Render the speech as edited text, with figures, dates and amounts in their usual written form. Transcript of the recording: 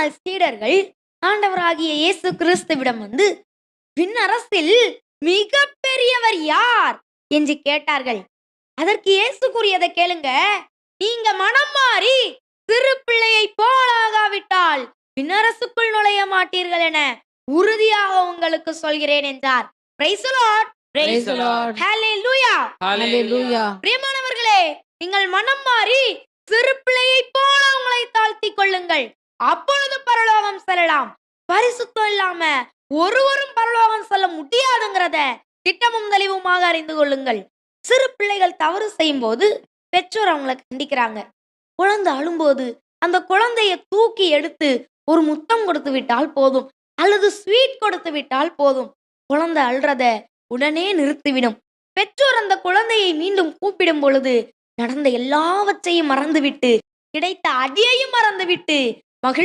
நாள் சீடர்கள் ஆண்டவராகிய இயேசு கிறிஸ்துவிடம் வந்து, விண்ணரசில் மிக பெரியவர் யார் என்று கேட்டார்கள். அதற்கு இயேசு கூறியதை கேளுங்க. நீங்க மனம் மாறி சிறு பிள்ளையைப் போலாகாவிட்டால் விண்ணரசுக்குள் நுழைய மாட்டீர்கள் என உறுதியாக உங்களுக்கு சொல்கிறேன் என்றார். Praise the Lord. Praise the Lord. Hallelujah. Hallelujah. பிரியமானவர்களே, நீங்கள் மனம் மாறி சிறு பிள்ளையைப் போல உங்களை தாழ்த்திக் கொள்ளுங்கள். அப்பொழுது பரலோகம் செல்லலாம். பரிசுத்தம் இல்லாம ஒருவரும் பரலோகம் செல்ல முடியாதுங்கிறத திட்டமும் தெளிவுமாக அறிந்து கொள்ளுங்கள். சிறு பிள்ளைகள் தவறு செய்யும் போது பெற்றோர் அவங்களை கண்டிக்கிறாங்க. குழந்தை அழும்போது அந்த குழந்தைய தூக்கி எடுத்து ஒரு முத்தம் கொடுத்து விட்டால் போதும், அல்லது ஸ்வீட் கொடுத்து விட்டால் போதும். குழந்தை அழுறத உடனே நிறுத்திவிடும். பெற்றோர் அந்த குழந்தையை மீண்டும் கூப்பிடும் பொழுது நடந்த எல்லாவற்றையும் மறந்துவிட்டு, கிடைத்த அடியையும் மறந்துவிட்டு மகிழ்ச்சி